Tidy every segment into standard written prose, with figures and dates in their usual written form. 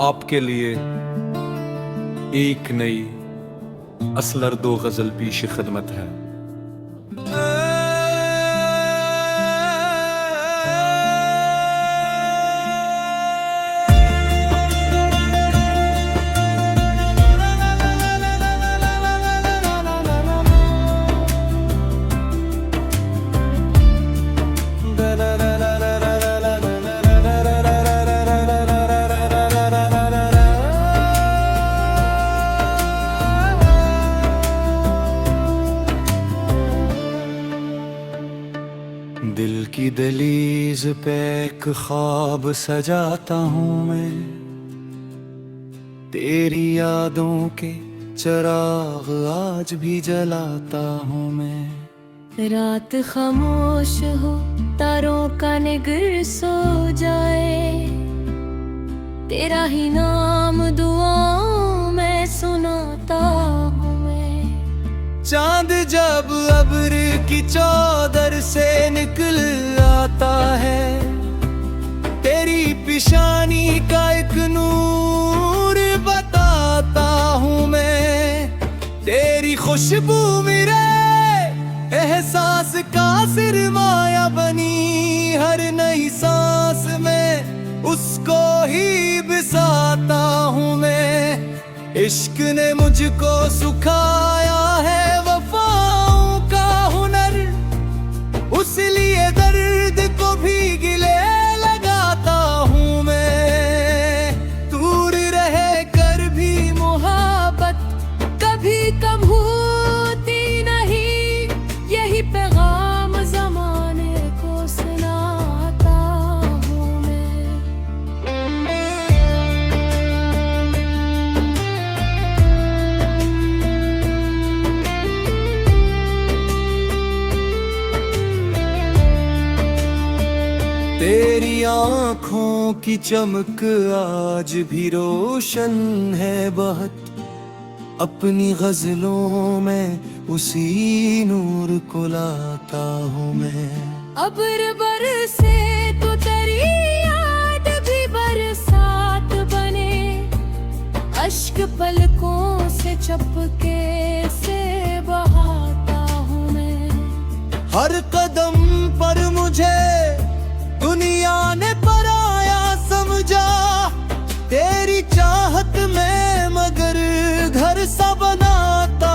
आपके लिए एक नई असलर दो गजल पेश खिदमत है। दिल की दहलीज पे एक ख्वाब सजाता हूँ मैं, तेरी यादों के चिराग आज भी जलाता हूँ मैं। रात खामोश हो, तारों का निगर सो जाए, तेरा ही नाम दुआओं में सुनाता हूँ मैं। चांद जब अब्र की चौदर से निकल आता है, तेरी पिशानी का एक नूर बताता हूँ मैं। तेरी खुशबू मेरे एहसास का सिरमाया बनी, हर नई सांस में उसको ही बिसाता हूँ मैं। इश्क ने मुझको सुखाया है वफाओं का हुनर, उस लिए दर्द को भी गिले लगाता हूँ मैं। दूर रह कर भी मोहब्बत कभी कम होती नहीं, यही पैगाम ज़माने को सुनाता हूँ मैं। तेरी आँखों की चमक आज भी रोशन है बहुत, अपनी गजलों में उसी नूर को लाता हूँ मैं। अब्र बरसे तो तेरी याद भी बरसात बने, अश्क पलकों से चपके से बहाता हूँ मैं। हर कदम पर मुझे दुनिया ने पराया समझा, तेरी चाहत में मगर घर सा बनाता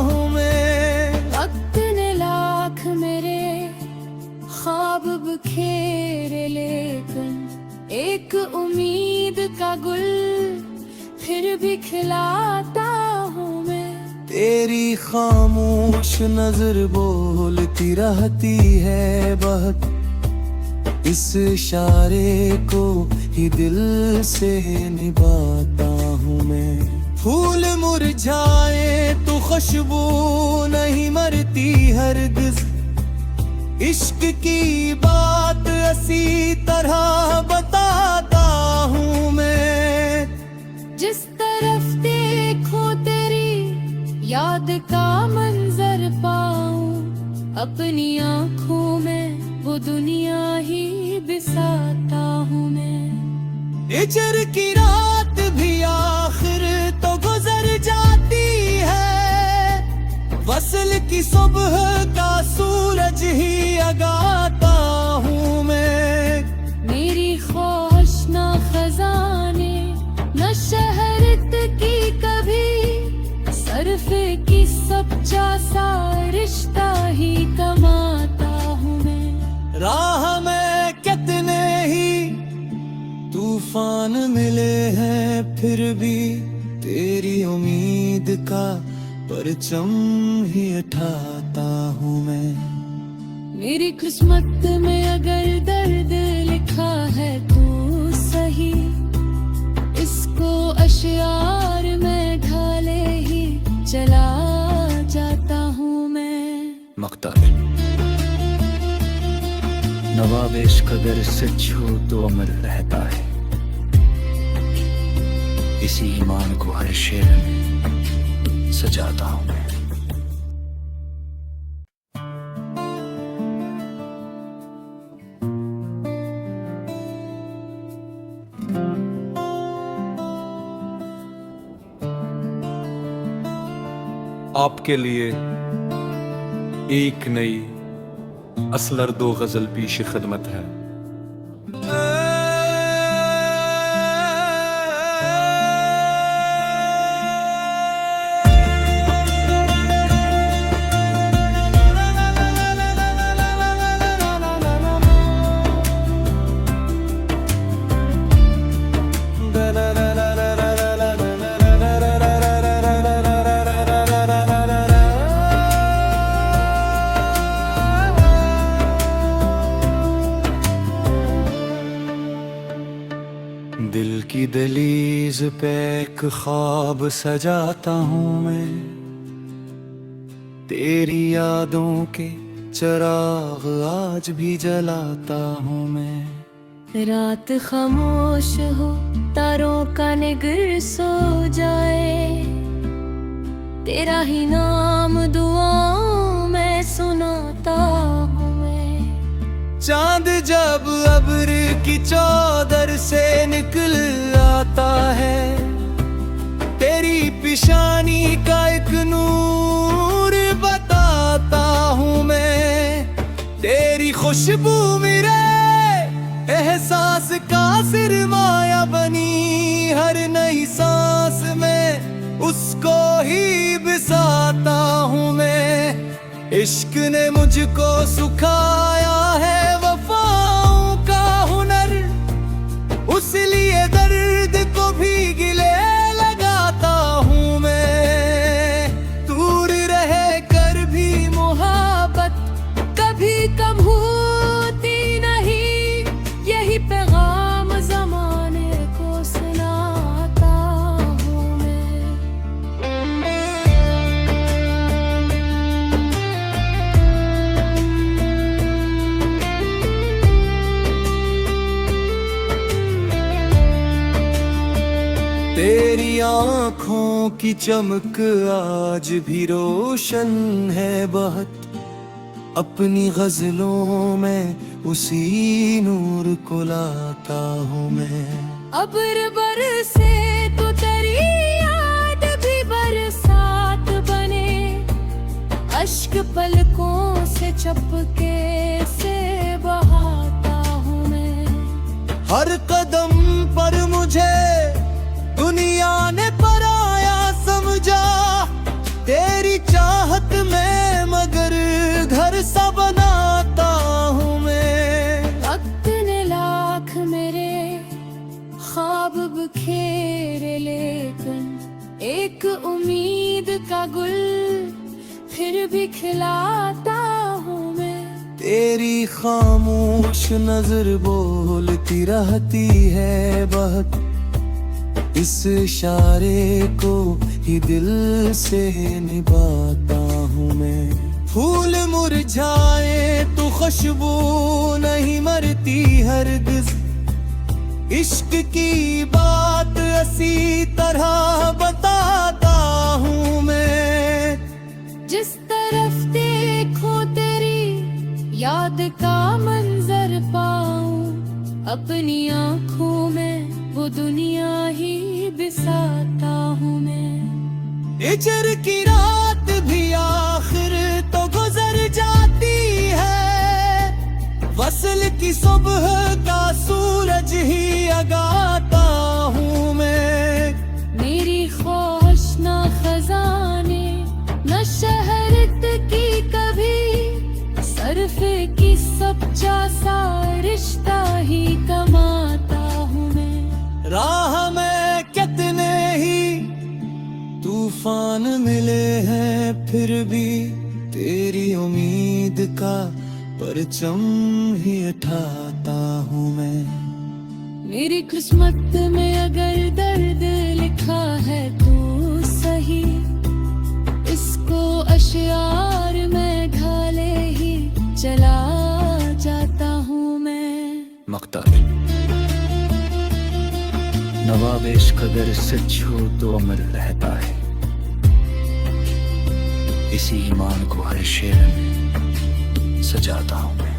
हूँ मैं। वक्त ने लाख मेरे ख्वाब बिखेरे, लेकिन एक उम्मीद का गुल फिर भी खिलाता हूँ मैं। तेरी खामोश नजर बोलती रहती है बहुत, इस इशारे को ही दिल से निभाता हूँ मैं। फूल मुरझाए तो खुशबू नहीं मरती हरगिज, इश्क की बात इसी तरह बताता हूँ मैं। जिस तरफ देखो तेरी याद का मंजर पाऊं, अपनी आँखों में वो दुनिया ही बिसाता हूँ मैं। हिजर की रात भी आखिर तो गुजर जाती है, वसल की सुबह का सूरज ही जगाता हूँ मैं। मेरी ख्वाहिश ना खजाने न शहरत की कभी, सरफे की सच्चा सा रिश्ता ही कमाता हूँ मैं। राह में कितने ही तूफान मिले हैं, फिर भी तेरी उम्मीद का परचम ही उठाता हूँ मैं। मेरी किस्मत में अगर दर्द लिखा है तो सही, इसको अशियार में ढाले ही चला जाता हूँ मैं। मख्तार नवाब इश्क अगर सच हो तो अमर रहता है, इसी ईमान को हर शेर में सजाता हूं मैं। आपके लिए एक नई असलर दो गजल पेश खिदमत है। दिल की दहलीज पे एक ख्वाब सजाता हूँ मैं, तेरी यादों के चिराग आज भी जलाता हूँ मैं। रात खामोश हो तारों का निगर सो जाए, तेरा ही नाम दुआओं में सुनाता हूँ मैं। चांद जब अब्र की चौदर से निकल आता है, तेरी पिशानी का एक नूर बताता हूँ मैं। तेरी खुशबू मेरे एहसास का सिरमाया बनी, हर नई सांस में उसको ही बिसाता हूँ मैं। इश्क ने मुझको सुखाया है वफाओं का हुनर, उस लिए दर्द को भी गिले लगाता हूँ मैं। दूर रह कर भी मोहब्बत कभी कम होती नहीं, यही पैगाम ज़माने को सुनाता हूँ मैं। तेरी आँखों की चमक आज भी रोशन है बहुत, अपनी गजलों में उसी नूर को लाता हूँ मैं। अब्र बरसे तो तेरी याद भी बरसात बने, अश्क पलकों से चपके से बहाता हूँ मैं। हर कदम पर मुझे दुनिया ने पराया समझा, तेरी चाहत में मगर घर सा बनाता हूँ मैं। वक्त ने लाख मेरे ख्वाब बिखेरे, लेकिन एक उम्मीद का गुल फिर भी खिलाता हूँ मैं। तेरी खामोश नजर बोलती रहती है बहुत, इस इशारे को ही दिल से निभाता हूँ मैं। फूल मुरझाए तो खुशबू नहीं मरती हरगिज, इश्क की बात इसी तरह बताता हूँ मैं। जिस तरफ देखो तेरी याद का मंजर पाऊं, अपनी आंखों में वो दुनिया ही बिसाता हूँ मैं। हिजर की रात भी आखिर तो गुजर जाती है, वसल की सुबह का सूरज ही जगाता हूँ मैं। मेरी ख्वाहिश ना खजाने न शहरत की कभी, सरफे की सच्चा सा रिश्ता ही कमाता हूँ मैं। राह में कितने ही तूफान मिले हैं, फिर भी तेरी उम्मीद का परचम ही उठाता हूँ मैं। मेरी किस्मत में अगर दर्द लिखा है तो सही, इसको अशियार में ढाले ही चला जाता हूँ मैं। मक्तार नवाब इश्क अगर सच हो तो अमर रहता है, इसी ईमान को हर शेर में सजाता हूँ मैं।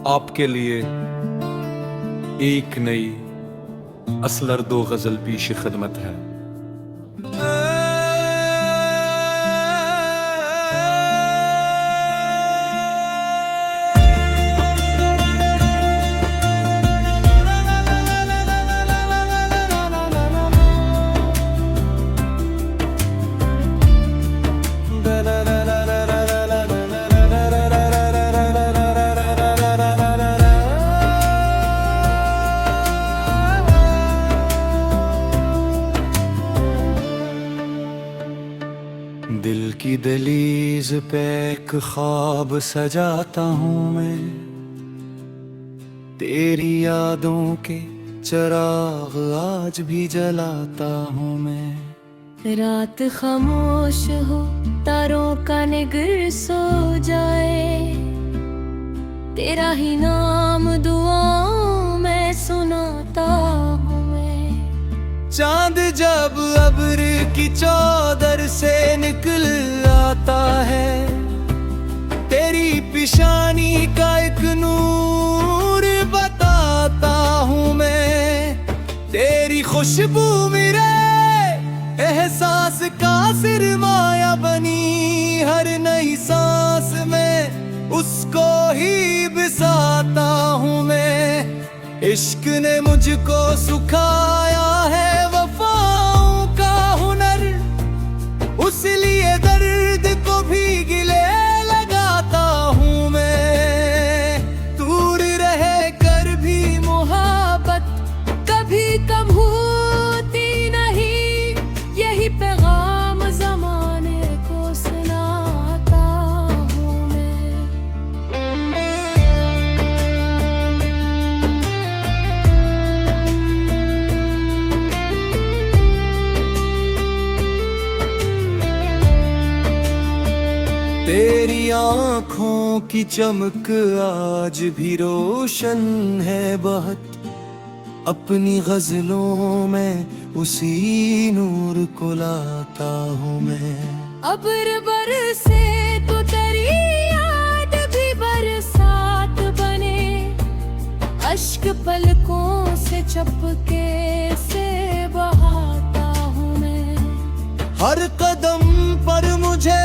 आपके लिए एक नई असलर दो गजल पेश खिदमत है। दिल की दहलीज पे एक ख्वाब सजाता हूँ मैं, तेरी यादों के चिराग आज भी जलाता हूँ मैं। रात खामोश हो तारों का निगर सो जाए, तेरा ही नाम दुआओं में सुनाता हूँ मैं। चांद जब अब्र की चौदर से निकल आता है, तेरी पिशानी का एक नूर बताता हूँ मैं। तेरी खुशबू मेरे एहसास का सिरमाया बनी, हर नई सांस में उसको ही बिसाता हूँ मैं। इश्क ने मुझको सुखाया है वफाओं का हुनर, उस लिए दर्द को भी गिले लगाता हूँ मैं। दूर रह कर भी मोहब्बत कभी कम होती नहीं, यही पैगाम जमाने को सुनाता हूँ मैं। तेरी आँखों की चमक आज भी रोशन है बहुत, अपनी गजलों में उसी नूर को लाता हूँ मैं। अब्र बरसे तो तेरी याद भी बरसात बने, अश्क पलकों से चपके से बहाता हूँ मैं। हर कदम पर मुझे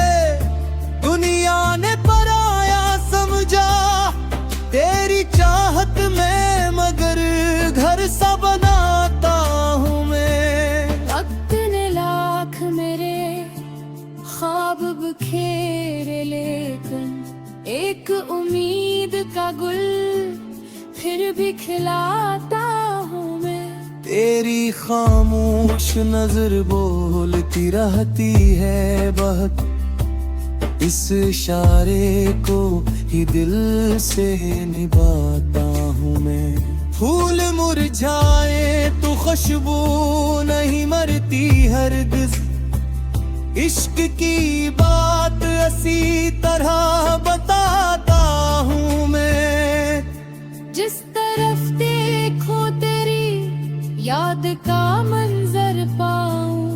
दुनिया ने पराया समझा, तेरी चाहत में मगर घर सा बनाता हूँ मैं। वक्त ने लाख मेरे ख्वाब बखेरे, लेकिन एक उम्मीद का गुल फिर भी खिलाता हूँ मैं। तेरी खामोश नजर बोलती रहती है बहुत, इस इशारे को ही दिल से निभाता हूँ मैं। फूल मुरझाए तो खुशबू नहीं मरती हरगिज, इश्क की बात इसी तरह बताता हूँ मैं। जिस तरफ देखो तेरी याद का मंजर पाऊं,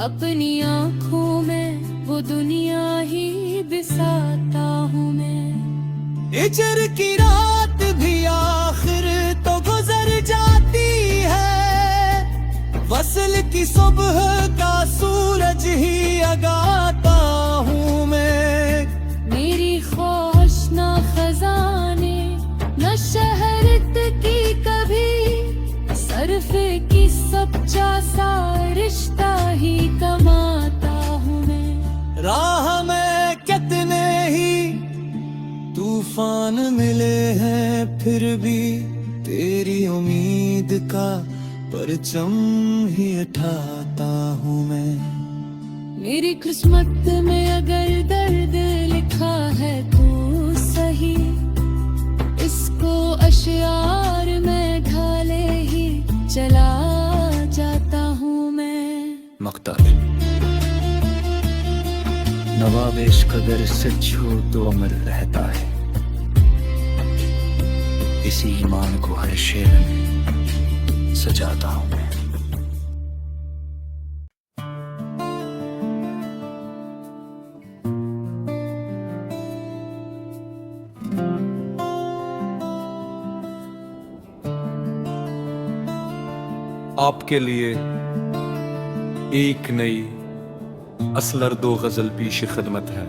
अपनी आंखों में वो दुनिया ही बिसाता हूँ मैं। हिजर की रात भी आखिर तो गुजर जाती है, वसल की सुबह का सूरज ही जगाता हूँ मैं। मेरी ख्वाहिश ना खजाने न शहरत की कभी, सरफे की सच्चा सा रिश्ता ही कमाता हूँ मैं। राह में कितने ही तूफान मिले हैं, फिर भी तेरी उम्मीद का परचम ही उठाता हूँ मैं। मेरी किस्मत में अगर दर्द लिखा है तो सही, इसको अशियार में ढाले ही चला जाता हूँ मैं। मक्तार नवाब इश्क अगर सच हो तो अमर रहता है, इसी ईमान को हर शेर में सजाता हूँ मैं। आपके लिए एक नई असलर दो गजल पेश खिदमत है।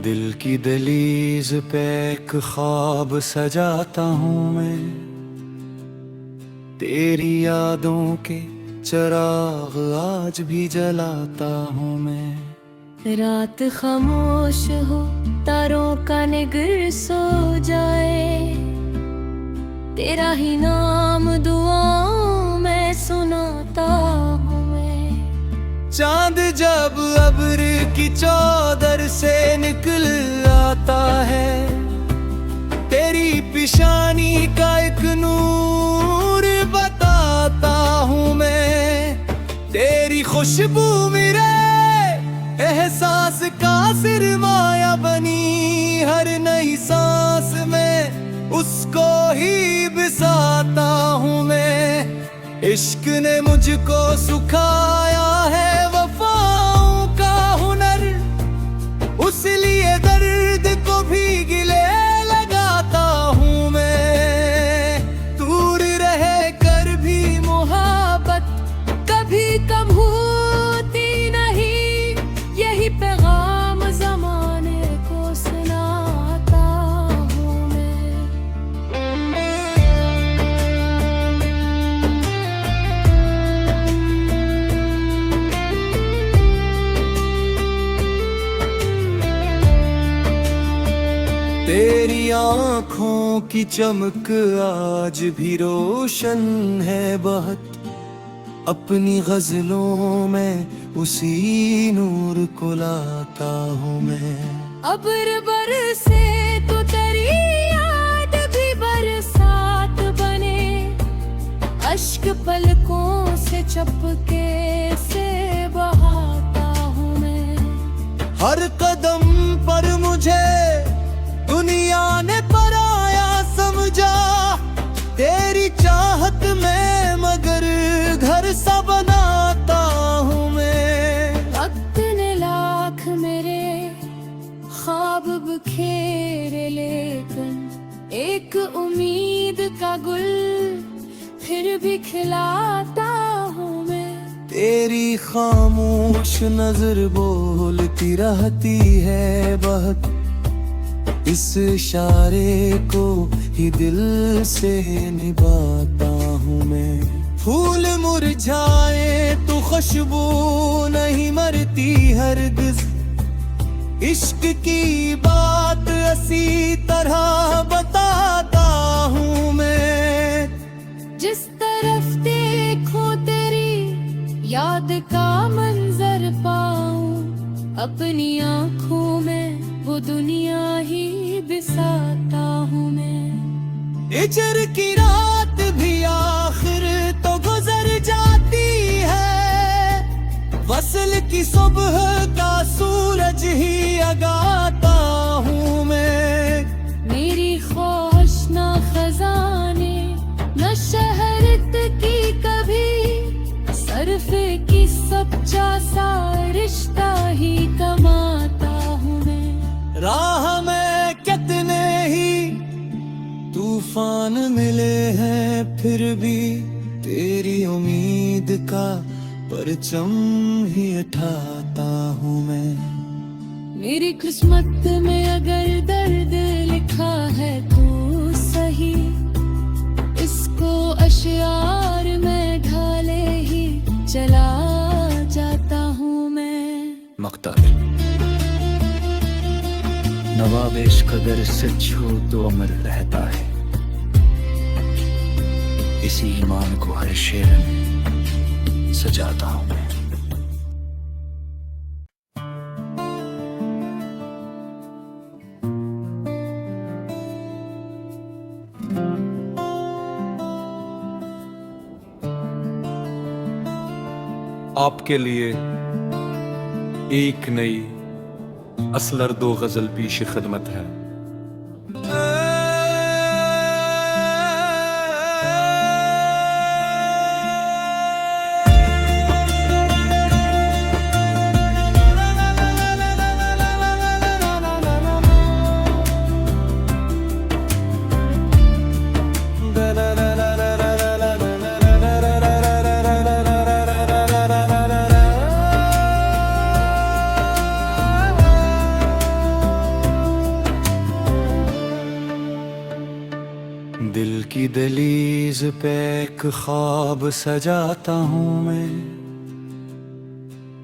दिल की दहलीज पे एक ख्वाब सजाता हूँ मैं, तेरी यादों के चिराग आज भी जलाता हूँ मैं। रात खामोश हो तारों का निगर सो जाए, तेरा ही नाम दुआओं में सुनाता हूँ मैं। चांद जब अब्र की चौदर से निकल आता है, तेरी पिशानी का एक नूर बताता हूँ मैं। तेरी खुशबू मेरे एहसास का सिरमाया बनी, हर नई सांस में उसको ही बिसाता हूँ मैं। इश्क ने मुझको सुखाया है वफाओं का हुनर, उस लिए दर्द को भी गिले लगाता हूँ मैं। दूर रह कर भी मोहब्बत कभी कम होती नहीं, यही पैगाम ज़माने को सुनाता हूँ मैं। तेरी आँखों की चमक आज भी रोशन है बहुत, अपनी गजलों में उसी नूर को लाता हूँ मैं। अब्र बरसे तो तेरी याद भी बरसात बने, अश्क पलकों से चपके से बहाता हूँ मैं। हर कदम पर मुझे दुनिया ने पराया समझा, तेरी चाहत में मगर घर सा बनाता हूँ मैं। वक्त ने लाख मेरे ख्वाब बखेरे, लेकिन एक उम्मीद का गुल फिर भी खिलाता हूँ मैं। तेरी खामोश नजर बोलती रहती है बहुत, इस इशारे को ही दिल से निभाता हूँ मैं। फूल मुरझाए तो खुशबू नहीं मरती हरगिज, इश्क की बात इसी तरह बताता हूँ मैं। जिस तरफ देखो तेरी याद का मंजर पाऊं, अपनी आंखों में वो दुनिया ही बिसाता हूँ मैं। हिजर की रात भी आखिर तो गुजर जाती है, वसल की सुबह का सूरज ही जगाता हूँ मैं। मेरी ख्वाहिश ना खजाने न शहरत की कभी, सरफे की सच्चा सा रिश्ता ही कमाता हूँ मैं। राह में कितने ही तूफान मिले हैं, फिर भी तेरी उम्मीद का परचम ही उठाता हूँ मैं। मेरी किस्मत में अगर दर्द लिखा है तो सही, इसको अशियार में ढाले ही चला जाता हूँ मैं। मक्तार नवाब इश्क अगर सच हो तो अमर रहता है, इसी ईमान को हर शेर में सजाता हूँ मैं। आपके लिए एक नई असलर दो गजल पेश खिदमत है। दिल की दहलीज पे एक ख्वाब सजाता हूँ मैं,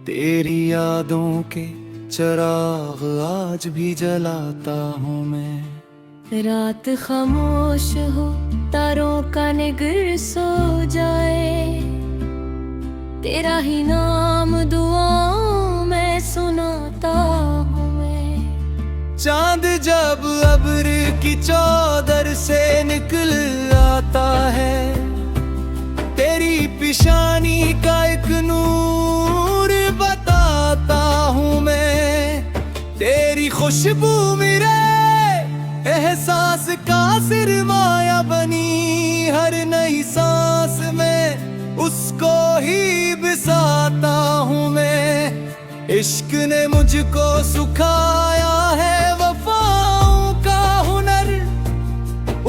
तेरी यादों के चिराग आज भी जलाता हूँ मैं। रात खामोश हो तारों का निगर सो जाए, तेरा ही नाम दुआओं में सुनाता हूँ मैं। चांद जब अब्र की चौदर से निकल आता है, तेरी पिशानी का एक नूर बताता हूँ मैं। तेरी खुशबू मेरे एहसास का सिरमाया बनी, हर नई सांस में उसको ही बिसाता हूँ मैं। इश्क ने मुझको सुखाया है वफाओं का हुनर,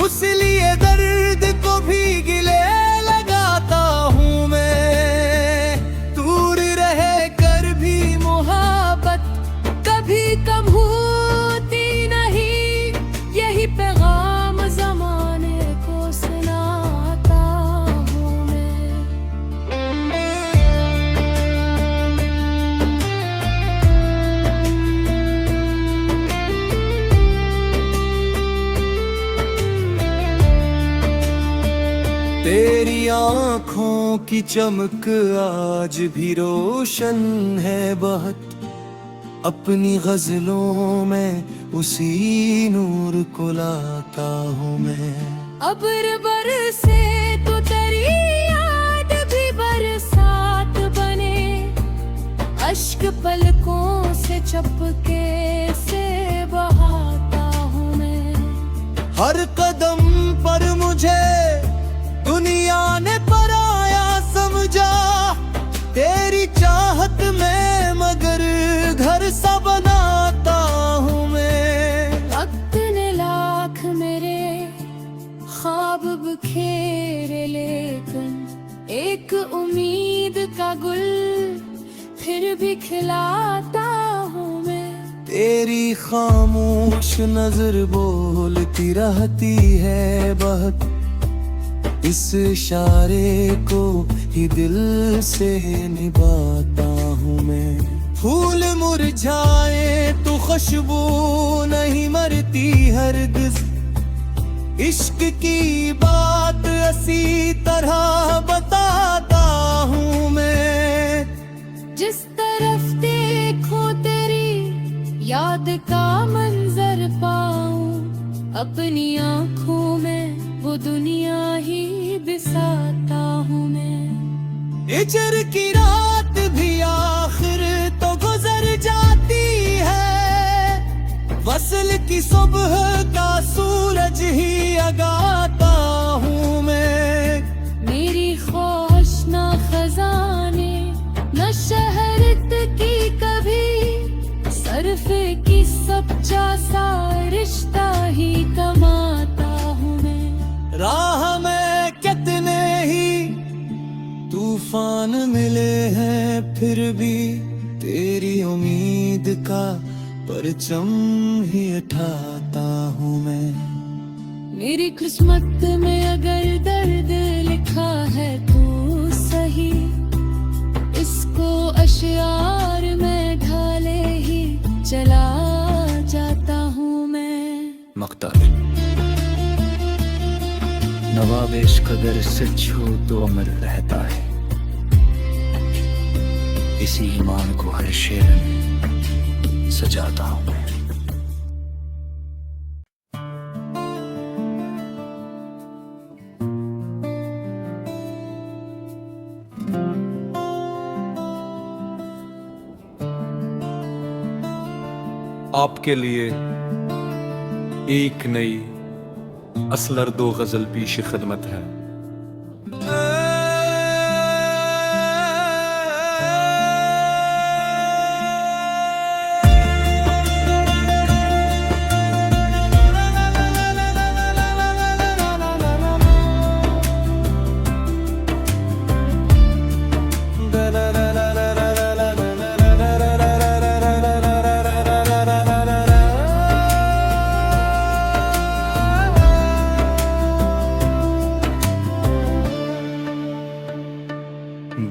उसलिए दर्द को भी गिले लगाता हूँ मैं। दूर रह कर भी मोहब्बत कभी कम होती नहीं, यही पैगाम ज़माने को सुनाता हूँ मैं। तेरी आँखों की चमक आज भी रोशन है बहुत, अपनी गजलों में उसी नूर को लाता हूँ मैं। अब्र बरसे तो तेरी याद भी बरसात बने, अश्क पलकों से चपके से बहाता हूँ मैं। हर कदम पर मुझे दुनिया ने पराया समझा, तेरी चाहत में मगर घर सा बनाता हूँ मैं। वक्त ने लाख मेरे ख्वाब बखेरे, लेकिन एक उम्मीद का गुल फिर भी खिलाता हूँ मैं। तेरी खामोश नजर बोलती रहती है बहुत, इस इशारे को ही दिल से निभाता हूँ मैं। फूल मुरझाए तो खुशबू नहीं मरती हरगिज़, इश्क की बात इसी तरह बताता हूँ मैं। जिस तरफ देखो तेरी याद का मंजर पाऊं, अपनी आंखों में वो दुनिया ही बिसाता हूँ मैं। हिजर की रात भी आखिर तो गुजर जाती है, वसल की सुबह का सूरज ही जगाता हूँ मैं। मेरी ख्वाहिश ना खजाने न शहरत की कभी, सरफे की सच्चा सा रिश्ता ही कमाता हूँ मैं। राह में कितने ही तूफान मिले हैं, फिर भी तेरी उम्मीद का परचम ही उठाता हूँ मैं। मेरी किस्मत में अगर दर्द लिखा है तो सही, इसको अशियार में ढाले ही चला जाता हूँ मैं। मक्तार नवाब इश्क अगर सच हो तो अमर रहता है, इसी ईमान को हर शेर में सजाता हूँ मैं। आपके लिए एक नई असलर दो गजल पेश खिदमत है।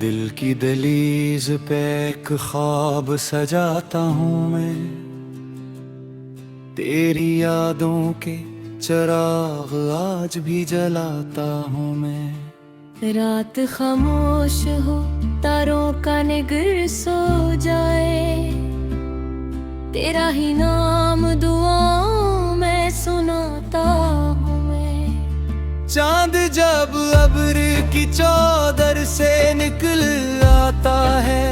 दिल की दहलीज पे एक ख्वाब सजाता हूँ मैं, तेरी यादों के चिराग आज भी जलाता हूँ मैं। रात खामोश हो तारों का निगर सो जाए, तेरा ही नाम दुआओं में सुनाता हूँ मैं। चांद जब अब्र की चौदर से निकल आता है,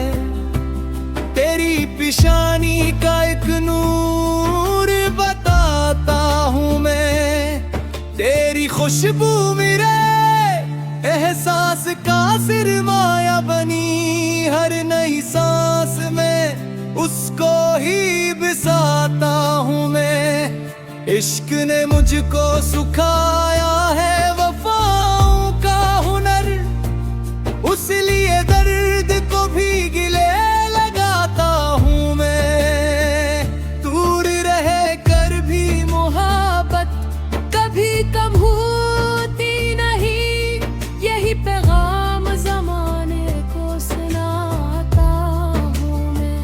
तेरी पिशानी का एक नूर बताता हूँ मैं। तेरी खुशबू मेरे एहसास का सिरमाया बनी, हर नई सांस में उसको ही बिसाता हूँ मैं। इश्क ने मुझको सुखाया है वफाओं का हुनर, उसलिए दर्द को भी गिले लगाता हूँ मैं। दूर रह कर भी मोहब्बत कभी कम होती नहीं, यही पैगाम जमाने को सुनाता हूँ मैं।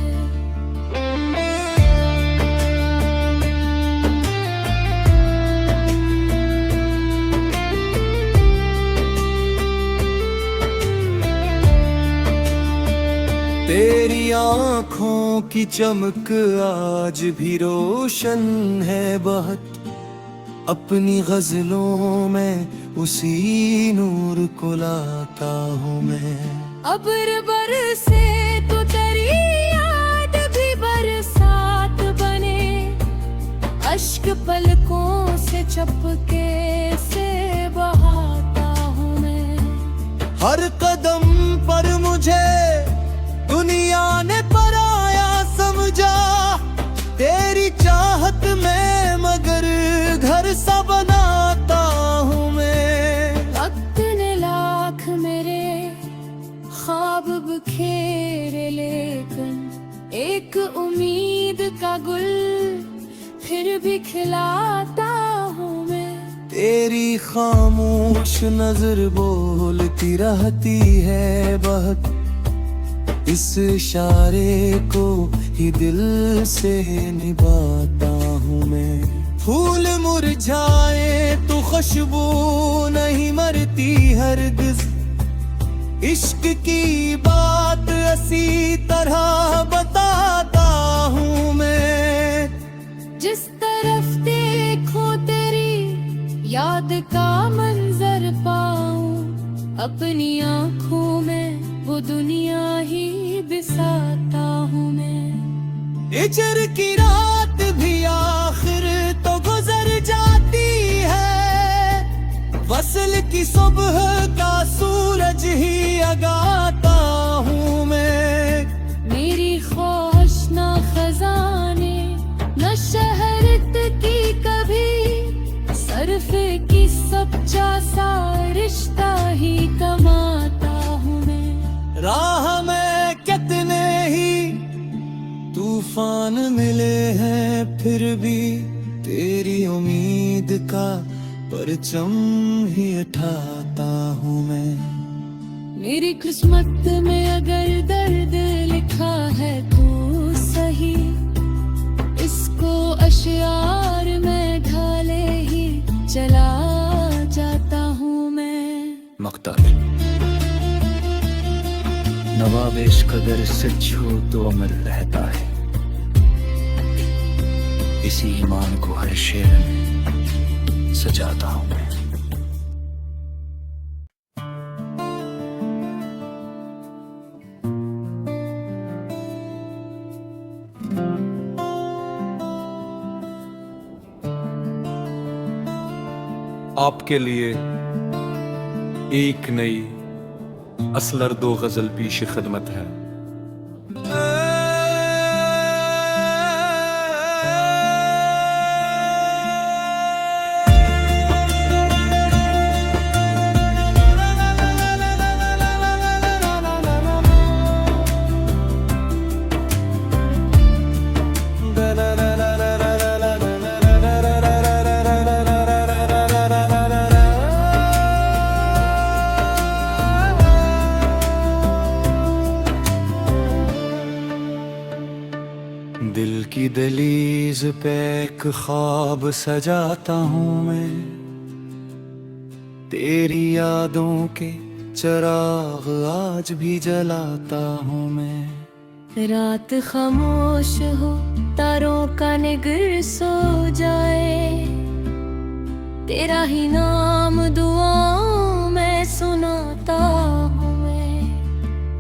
तेरी आँखों की चमक आज भी रोशन है बहुत, अपनी गजलों में उसी नूर को लाता हूँ मैं। अब्र बरसे तो तेरी याद भी बरसात बने, अश्क पलकों से चपके से बहाता हूँ मैं। हर कदम पर मुझे दुनिया ने पराया समझा, तेरी चाहत में मगर घर सा बनाता हूँ मैं। वक्त ने लाख मेरे ख्वाब बखेरे, लेकिन एक उम्मीद का गुल फिर भी खिलाता हूँ मैं। तेरी खामोश नजर बोलती रहती है बहुत, इस इशारे को ही दिल से निभाता हूँ मैं। फूल मुरझाए तो खुशबू नहीं मरती हरगिज, इश्क की बात इसी तरह बताता हूँ मैं। जिस तरफ देखो तेरी याद का मंजर पाऊं, अपनी आंखों में वो दुनिया ही बिसाता हूँ मैं। हिजर की रात भी आखिर तो गुजर जाती है, वसल की सुबह का सूरज ही जगाता हूँ मैं। मेरी ख्वाहिश ना खजाने न शहरत की कभी, सरफ की सच्चा सा रिश्ता ही कमाता हूँ मैं। राह में कितने ही तूफान मिले हैं, फिर भी तेरी उम्मीद का परचम ही उठाता हूँ मैं। मेरी किस्मत में अगर दर्द लिखा है तो सही, इसको अशियार में ढाले ही चला जाता हूँ मैं। मक्तार नवाब इश्क अगर सच हो तो अमर रहता है, इसी ईमान को हर शेर में सजाता हूँ मैं। आपके लिए एक नई असलर दो गजल पेश खिदमत है। दिल की दहलीज पे एक ख्वाब सजाता हूँ मैं, तेरी यादों के चिराग आज भी जलाता हूँ मैं। रात खामोश हो तारों का निगर सो जाए, तेरा ही नाम दुआओं में सुनाता हूँ मैं।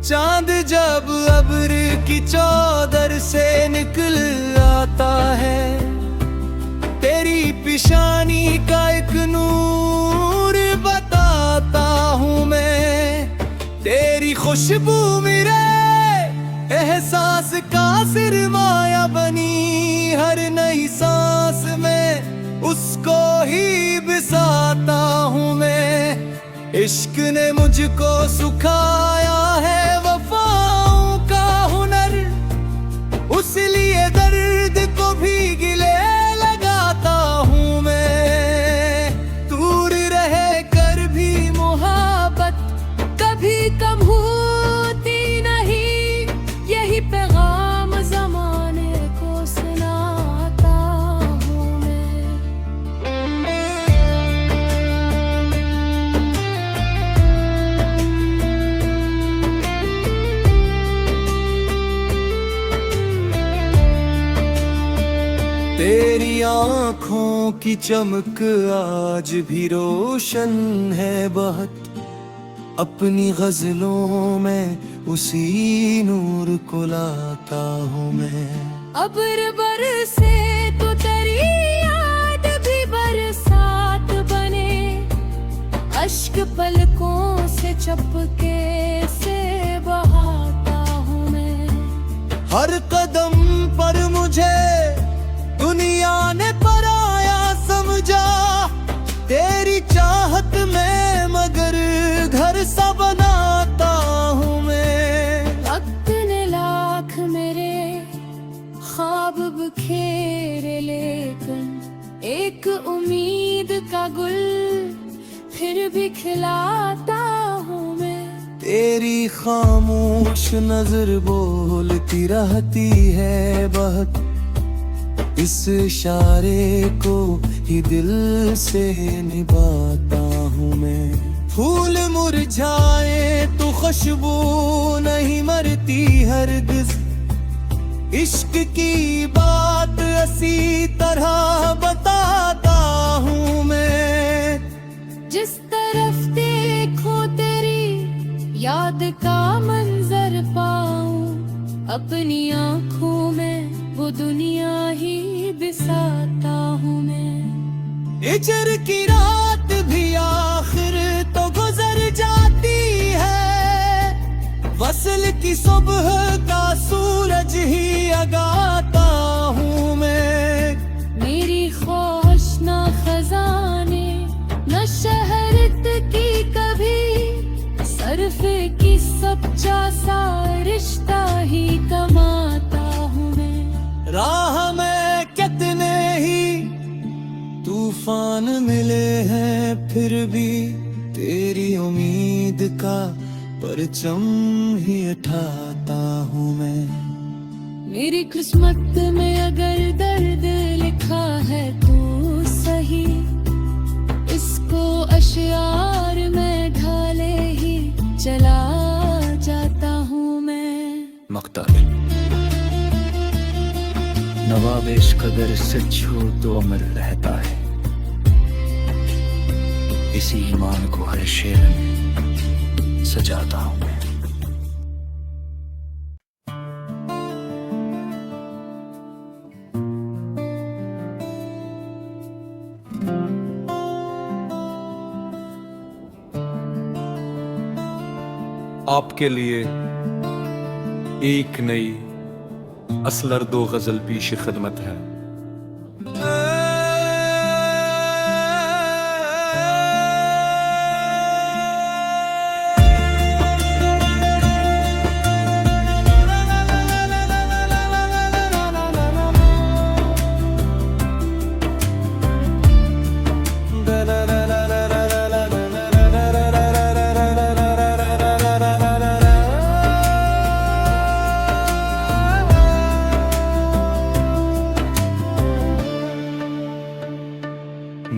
चांद जब अब्र की चौदर से निकल आता है, तेरी पिशानी का एक नूर बताता हूँ मैं। तेरी खुशबू मेरे एहसास का सिरमाया बनी, हर नई सांस में उसको ही बिसाता हूँ मैं। इश्क ने मुझको सुखाया है वफाओं का हुनर, उसलिए दर्द को भी गिले लगाता हूँ मैं। दूर रह कर भी मोहब्बत कभी कम होती नहीं, यही पैगाम जमाने को सुनाता हूँ मैं। तेरी आँखों की चमक आज भी रोशन है बहुत, अपनी गजलों में उसी नूर को लाता हूँ मैं। अब्र बरसे तो तेरी याद भी बरसात बने, अश्क पलकों से चपके से बहाता हूँ मैं। हर कदम पर मुझे दुनिया ने पराया समझा, तेरी चाहत में मगर घर सा बनाता हूँ मैं। वक्त ने लाख मेरे ख्वाब बखेरे, लेकिन एक उम्मीद का गुल फिर भी खिलाता हूँ मैं। तेरी खामोश नजर बोलती रहती है बहुत, इस इशारे को ही दिल से निभाता हूँ मैं। फूल मुरझाए तो खुशबू नहीं मरती हरगिज, इश्क की बात इसी तरह बताता हूँ मैं। जिस तरफ देखो तेरी याद का मंजर पाऊं, अपनी आंखों में वो दुनिया ही बिसाता हूँ मैं। हिजर की रात भी आखिर तो गुजर जाती है, वसल की सुबह का सूरज ही जगाता हूँ मैं। मेरी ख्वाहिश ना खजाने न शहरत की कभी, सरफे की सच्चा सा रिश्ता ही कमाता हूँ मैं। राह में कितने ही तूफान मिले हैं, फिर भी तेरी उम्मीद का परचम ही उठाता हूँ मैं। मेरी किस्मत में अगर दर्द लिखा है तो सही, इसको अशियार में ढाले ही चला जाता हूँ मैं। मक्तार नवाब इश्क अगर सच हो तो अमर रहता है, इसी ईमान को हर शेर में सजाता हूँ मैं। आपके लिए एक नई असलर दो गजल पेश खिदमत है।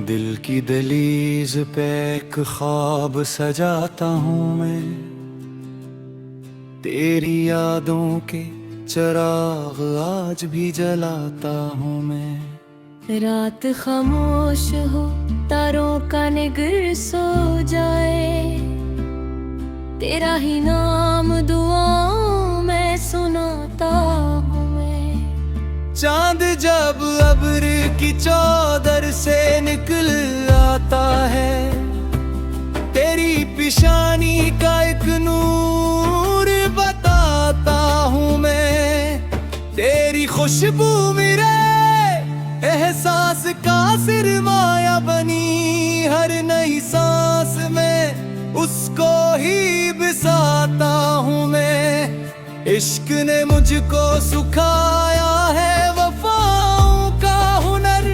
दिल की दहलीज पे एक ख्वाब सजाता हूँ मैं, तेरी यादों के चिराग आज भी जलाता हूँ मैं। रात खामोश हो तारों का निगर सो जाए, तेरा ही नाम दुआओं में सुनाता हूँ मैं। चांद जब अब्र की चौदर से निकल आता है, तेरी पिशानी का एक नूर बताता हूँ मैं। तेरी खुशबू मेरे एहसास का सिरमाया बनी, हर नई सांस में उसको ही बिसाता हूँ मैं। इश्क ने मुझको सुखाया है वफाओं का हुनर,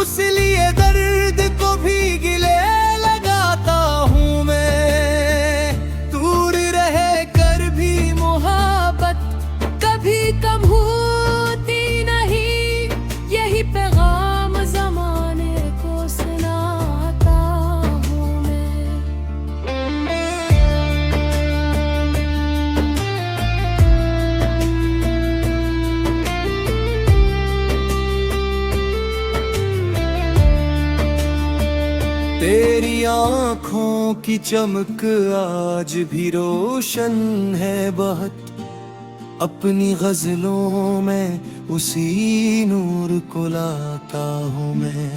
उस लिए दर्द को भी गिले लगाता हूँ मैं। दूर रह कर भी मोहब्बत कभी कम होती नहीं, यही पैगाम जमाने को सुनाता हूँ मैं। तेरी आँखों की चमक आज भी रोशन है बहुत, अपनी गजलों में उसी नूर को लाता हूँ मैं।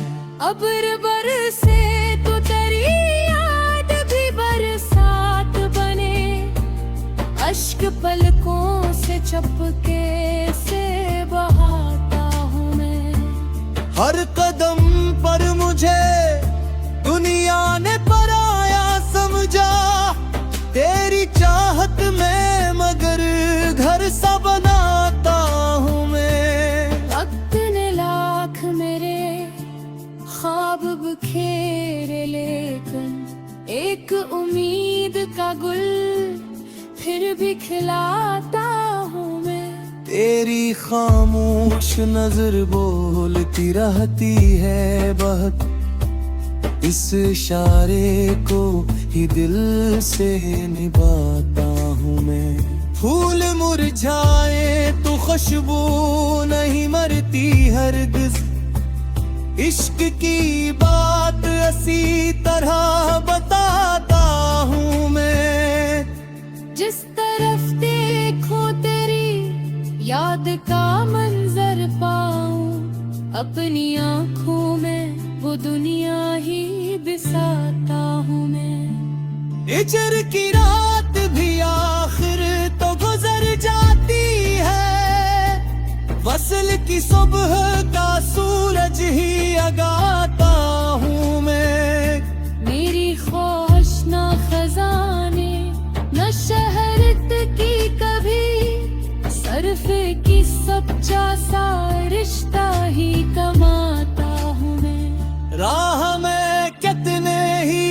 अब्र बरसे तो तेरी याद भी बरसात बने, अश्क पलकों से चपके से बहाता हूँ मैं। हर कदम पर मुझे दुनिया ने पराया समझा, तेरी चाहत में मगर घर सा बनाता हूँ मैं। वक्त ने लाख मेरे ख्वाब बखेरे, लेकिन एक उम्मीद का गुल फिर भी खिलाता हूँ मैं। तेरी खामोश नजर बोलती रहती है बहुत, इस इशारे को ही दिल से निभाता हूँ मैं। फूल मुरझाए तो खुशबू नहीं मरती हरगिज, इश्क की बात इसी तरह बताता हूँ मैं। जिस तरफ देखो तेरी याद का मंजर पाऊं, अपनी आंखों में वो दुनिया ही बिसाता हूँ मैं। हिजर की रात भी आखिर तो गुजर जाती है, वसल की सुबह का सूरज ही जगाता हूँ मैं। मेरी ख्वाहिश ना खजाने न शहरत की कभी, सर्फ की सच्चा सा रिश्ता ही कमाता हूँ मैं। राह में कितने ही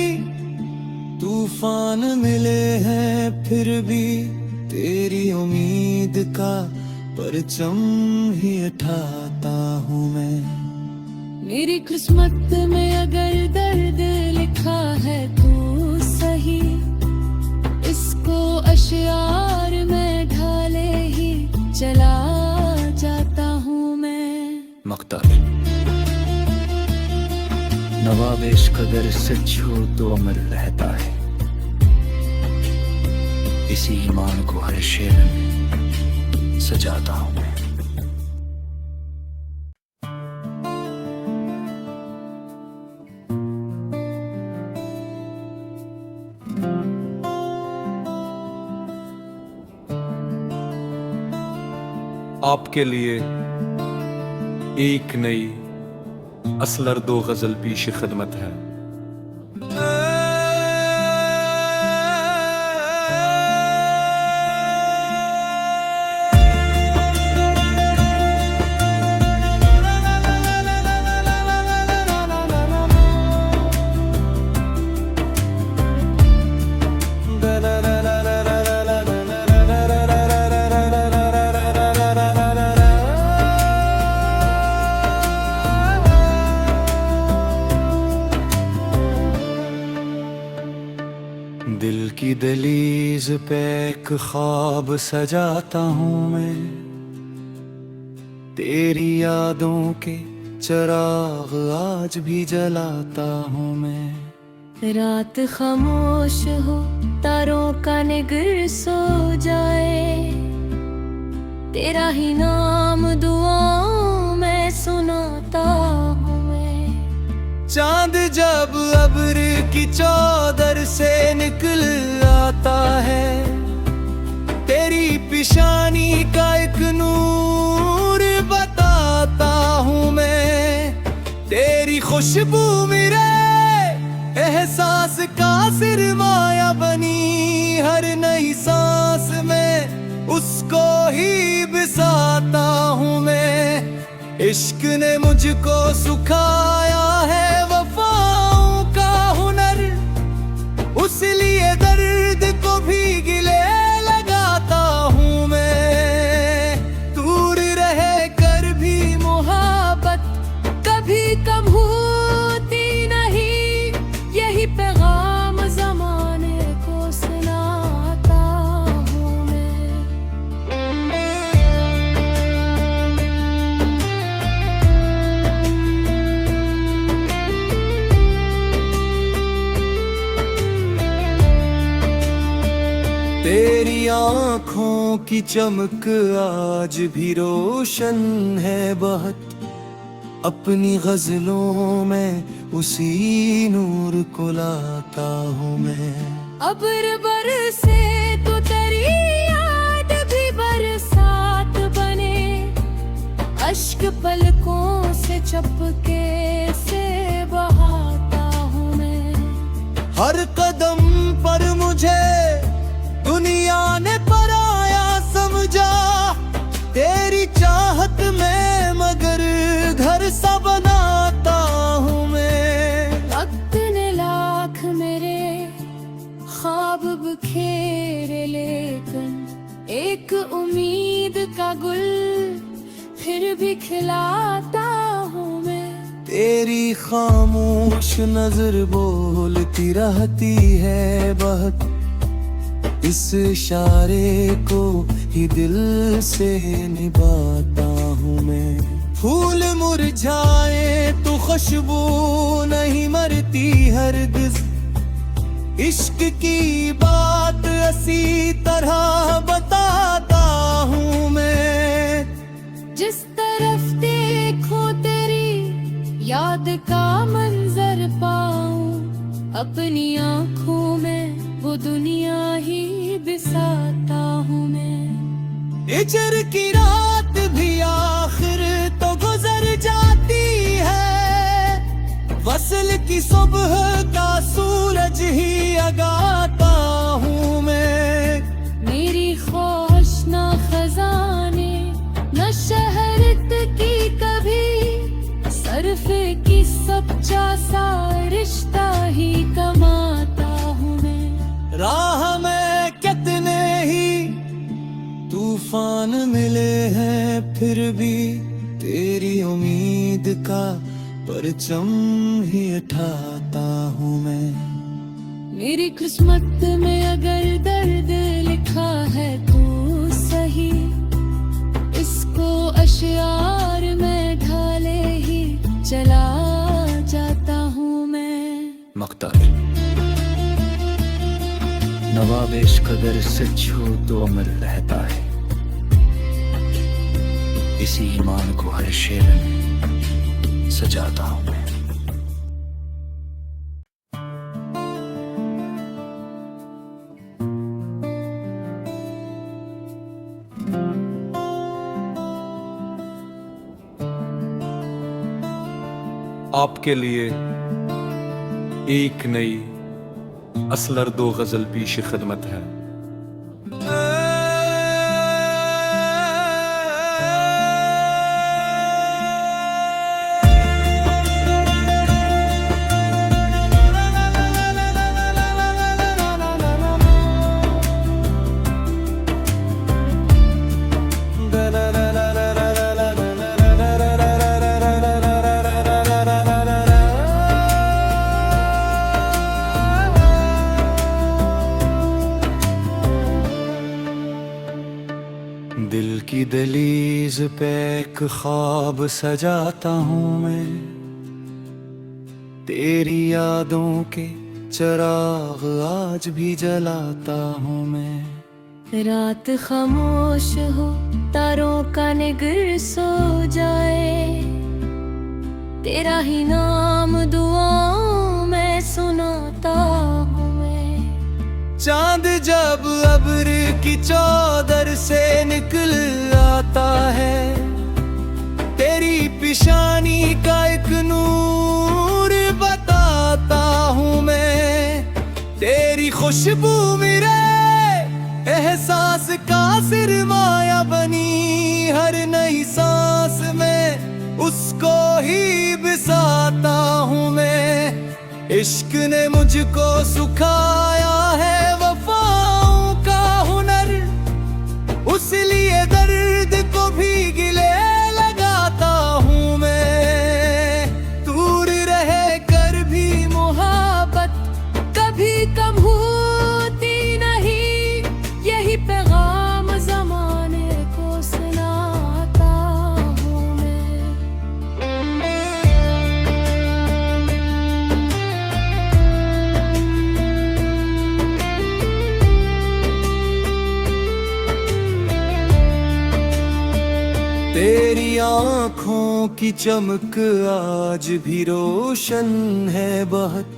तूफान मिले हैं, फिर भी तेरी उम्मीद का परचम ही उठाता हूँ मैं। मेरी किस्मत में अगर दर्द लिखा है तो सही, इसको अशियार में ढाले ही चला जाता हूँ मैं। मक्तार नवाब इश्क अगर सच हो तो अमर रहता है, इसी ईमान को हर शेर में सजाता हूँ मैं। आपके लिए एक नई असलर दो गजल पेश खिदमत है। दिल की दहलीज पे एक ख्वाब सजाता हूँ मैं, तेरी यादों के चिराग आज भी जलाता हूँ मैं। रात खामोश हो तारों का निगर सो जाए, तेरा ही नाम दुआओं में सुनाता हूँ मैं। चांद जब अब्र की चौदर से निकल आता है, तेरी पिशानी का एक नूर बताता हूँ मैं। तेरी खुशबू मेरे एहसास का सिरमाया बनी, हर नई सांस में उसको ही बिसाता हूँ मैं। इश्क ने मुझको सुखाया है वफाओं का हुनर, उस लिए दर्द को भी गिले लगाता हूँ मैं। दूर रह कर भी मोहब्बत कभी कम होती नहीं, यही पैगाम जमाने को सुनाता हूँ मैं। तेरी आँखों की चमक आज भी रोशन है बहुत, अपनी गजलों में उसी नूर को लाता हूँ मैं। अब्र बरसे तो तेरी याद भी बरसात बने, अश्क पलकों से चपके से बहाता हूँ मैं। हर कदम पर मुझे दुनिया ने पराया समझा, तेरी चाहत में मगर घर सा बनाता हूँ मैं। वक्त ने लाख मेरे ख्वाब बखेरे, लेकिन एक उम्मीद का गुल फिर भी खिलाता हूँ मैं। तेरी खामोश नजर बोलती रहती है बहुत, इस इशारे को ही दिल से निभाता हूँ मैं। फूल मुरझाए तो खुशबू नहीं मरती हरगिज, इश्क की बात इसी तरह बताता हूँ मैं। जिस तरफ देखो तेरी याद का मंजर पाऊं, अपनी आंखों में वो दुनिया ही बिसाता हूँ मैं। हिजर की रात भी आखिर तो गुजर जाती है, वसल की सुबह का सूरज ही जगाता हूँ मैं। मेरी ख्वाहिश ना खजाने न शहरत की कभी, सरफ की सच्चा सा रिश्ता ही कमाता हूँ मैं। राह में कितने ही तूफान मिले हैं, फिर भी तेरी उम्मीद का परचम ही उठाता हूँ मैं। मेरी किस्मत में अगर दर्द लिखा है तो सही, इसको अशियार में ढाले ही चला जाता हूँ मैं। मख्तार नवाब इश्क अगर सच हो तो अमर रहता है, इसी ईमान को हर शेर में सजाता हूं मैं। आपके लिए एक नई असलर दो गजल पेश खिदमत है। दिल की दहलीज पे एक ख्वाब सजाता हूँ मैं, तेरी यादों के चिराग आज भी जलाता हूँ मैं। रात खामोश हो तारों का निगर सो जाए, तेरा ही नाम दुआओं में सुनाता हूँ मैं। चांद जब अब्र की चौदर से निकल आता है, तेरी पिशानी का एक नूर बताता हूँ मैं। तेरी खुशबू मेरे एहसास का सिरमाया बनी, हर नई सांस में उसको ही बिसाता हूँ मैं। इश्क ने मुझको सुखाया है वफाओं का हुनर, उस लिए दर्द को भी गिले लगाता हूँ मैं। दूर रह कर भी मोहब्बत कभी कम होती नहीं, यही पैगाम जमाने को सुनाता हूँ मैं। तेरी आँखों की चमक आज भी रोशन है बहुत,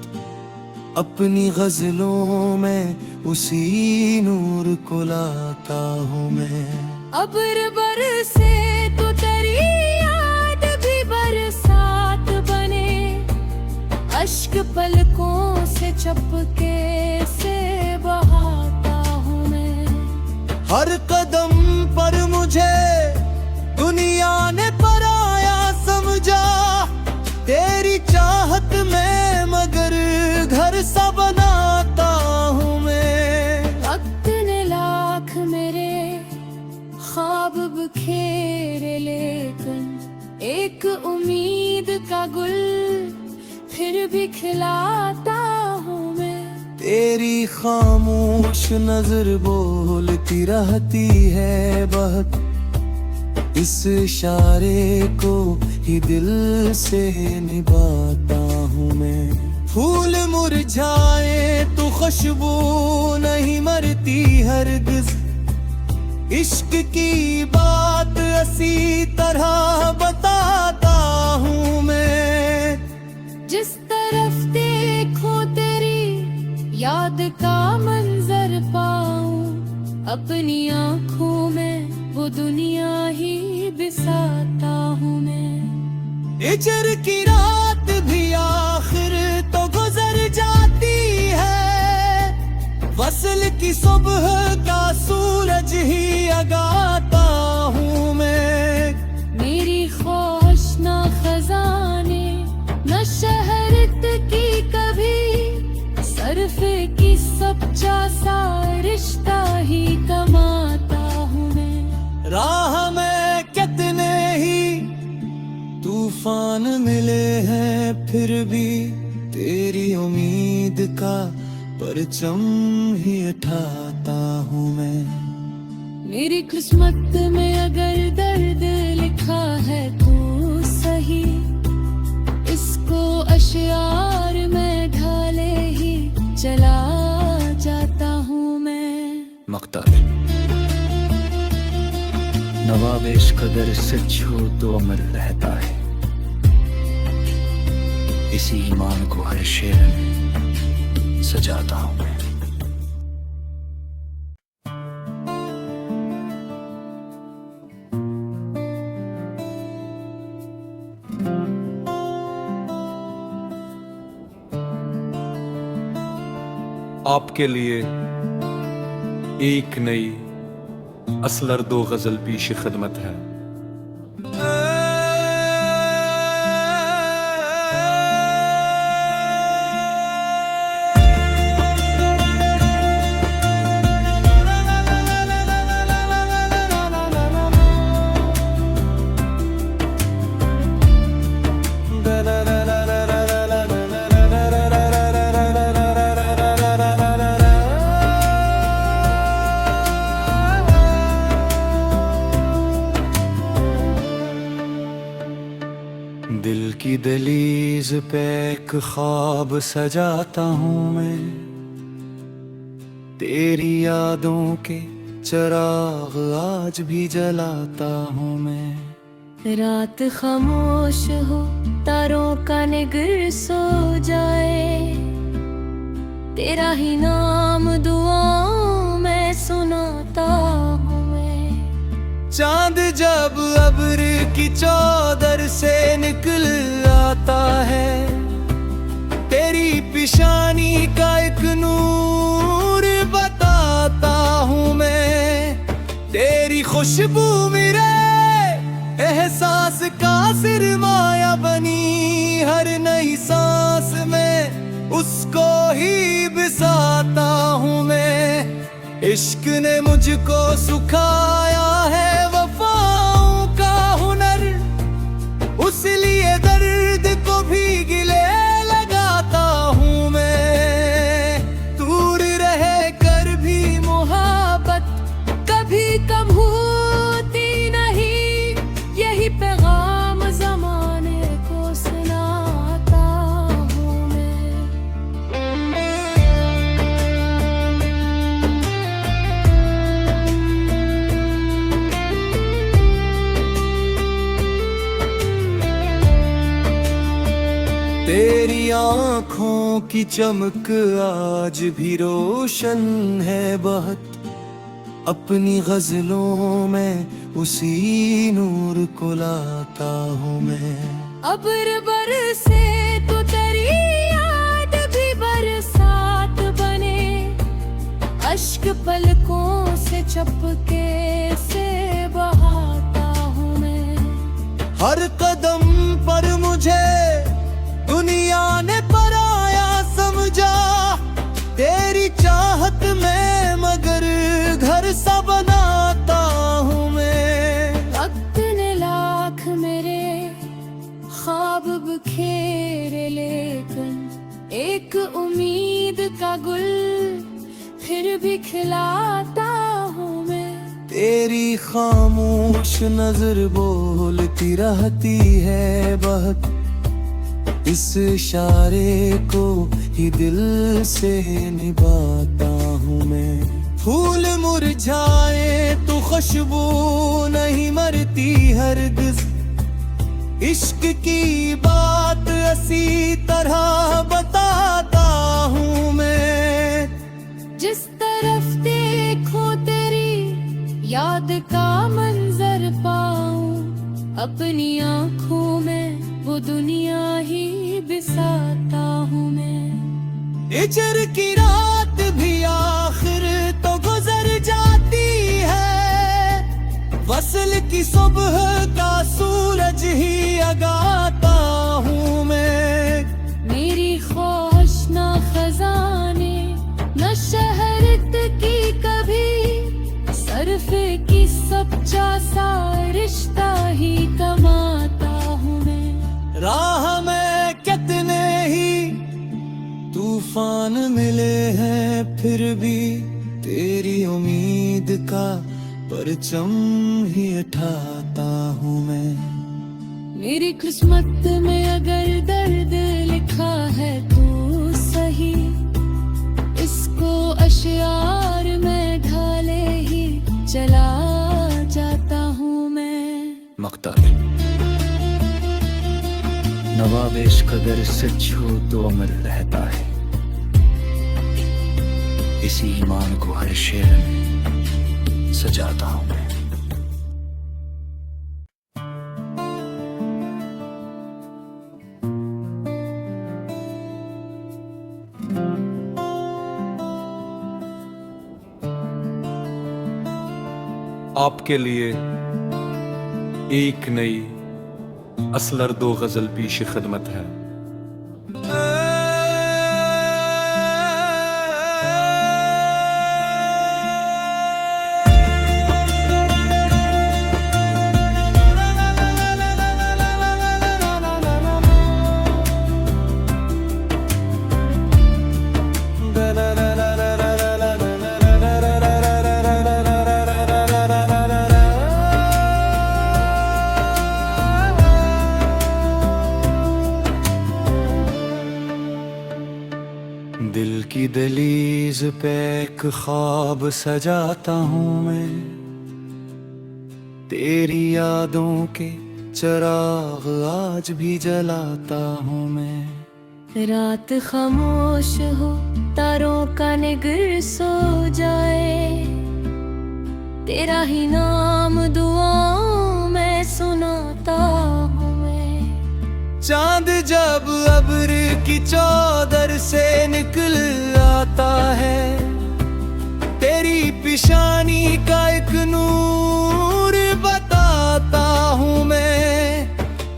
अपनी गजलों में उसी नूर को लाता हूँ मैं। अब्र बरसे तो तेरी याद भी बरसात बने, अश्क पलकों से चपके से बहाता हूँ मैं। हर कदम पर मुझे दुनिया ने पराया समझा, तेरी चाहत में मगर घर सा बनाता हूँ मैं। वक्त ने लाख मेरे ख्वाब बखेरे, लेकिन एक उम्मीद का गुल फिर भी खिलाता हूँ मैं। तेरी खामोश नजर बोलती रहती है बहुत, इस इशारे को ही दिल से निभाता हूँ मैं। फूल मुरझाए तो खुशबू नहीं मरती हरगिज, इश्क की बात इसी तरह बताता हूँ मैं। जिस तरफ देखो तेरी याद का मंजर पाऊं, अपनी आंखों में वो दुनिया ही बिसाता हूँ मैं। हिजर की रात भी आखिर तो गुजर जाती है, वसल की सुबह का सूरज ही जगाता हूँ मैं। मेरी ख्वाहिश ना खजाने न शहरत की कभी, सरफ की सच्चा सा रिश्ता ही कमाता हूँ मैं। राह में कितने ही तूफान मिले हैं, फिर भी तेरी उम्मीद का परचम ही उठाता हूँ मैं। मेरी किस्मत में अगर दर्द लिखा है तो सही, इसको अशियार में ढाले ही चला जाता हूँ मैं। मक्ता नवाब इस कदर सच हो तो अमर रहता है, इसी ईमान को हर शेर में सजाता हूँ मैं। आपके लिए एक नई असलर दो गजल पेश खिदमत है। दिल की दहलीज पे एक ख्वाब सजाता हूँ मैं, तेरी यादों के चिराग आज भी जलाता हूँ मैं। रात खामोश हो, तारों का निगर सो जाए, तेरा ही नाम दुआओं में सुनाता हूँ मैं। चांद जब अब्र की चौदर से निकल आता है, तेरी पिशानी का एक नूर बताता हूँ मैं। तेरी खुशबू मेरे एहसास का सिरमाया बनी, हर नई सांस में उसको ही बिसाता हूँ मैं। इश्क ने मुझको सुखाया है वफाओं का हुनर, उस लिए दर्द को भी गिले लगाता हूँ मैं। दूर रह कर भी मोहब्बत कभी कम होती नहीं, यही पैगाम जमाने को सुनाता हूँ मैं। तेरी आँखों की चमक आज भी रोशन है बहुत, अपनी गजलों में उसी नूर को लाता हूँ मैं। अब्र बरसे तो तेरी याद भी बरसात बने, अश्क पलकों से चपके से बहाता हूँ मैं। हर कदम पर मुझे दुनिया ने पराया समझा, तेरी चाहत में मगर घर सा बनाता हूँ मैं। वक्त ने लाख मेरे ख्वाब बखेरे, लेकिन एक उम्मीद का गुल फिर भी खिलाता हूँ मैं। तेरी खामोश नजर बोलती रहती है बहुत, इस इशारे को ही दिल से निभाता हूँ मैं। फूल मुरझाए तो खुशबू नहीं मरती हरगिज, इश्क की बात इसी तरह बताता हूँ मैं। जिस तरफ देखो तेरी याद का मंजर पाऊं, अपनी आंखों में वो दुनिया ही बिसाता हूँ मैं। हिजर की रात भी आखिर तो गुजर जाती है, वसल की सुबह का सूरज ही जगाता हूँ मैं। मेरी ख्वाहिश ना खजाने न शहरत की कभी, सरफे की सच्चा सा रिश्ता ही कमाता हूँ मैं। राह में कितने ही तूफान मिले हैं, फिर भी तेरी उम्मीद का परचम ही उठाता हूँ मैं। मेरी किस्मत में अगर दर्द लिखा है तो सही, इसको अशियार में ढाले ही चला जाता हूँ मैं। मक्तार नवाब इश्क अगर सच हो तो अमर रहता है, इसी ईमान को हर शेर में सजाता हूं मैं। आपके लिए एक नई असलर दो गजल पेश खिदमत है। दिल की दहलीज पे एक ख्वाब सजाता हूँ मैं, तेरी यादों के चिराग आज भी जलाता हूँ मैं। रात खामोश हो तारों का निगर सो जाए, तेरा ही नाम दुआओं में सुनाता हूँ मैं। चांद जब अब्र की चौदर से निकल आता है, तेरी पिशानी का एक नूर बताता हूँ मैं।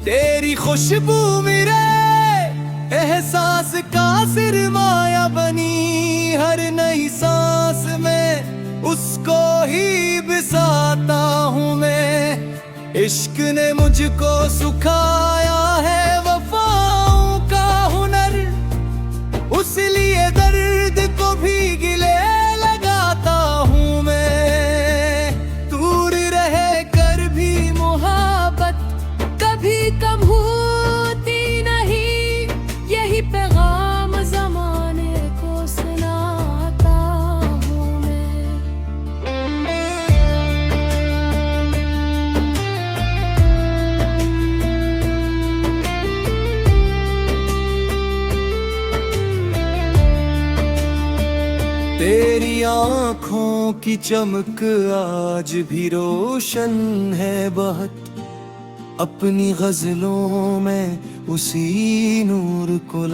तेरी खुशबू मेरे एहसास का सिरमाया बनी, हर नई सांस में उसको ही बिसाता हूँ मैं। इश्क ने मुझको सुखाया है वफाओं का हुनर, उसलिए दर्द को भी गिले लगाता हूँ मैं। दूर रह कर भी मोहब्बत कभी कम होती नहीं, यही पैगाम जमाने को सुनाता हूँ मैं। तेरी आँखों की चमक आज भी रोशन है बहुत, अपनी गजलों में उसी नूर को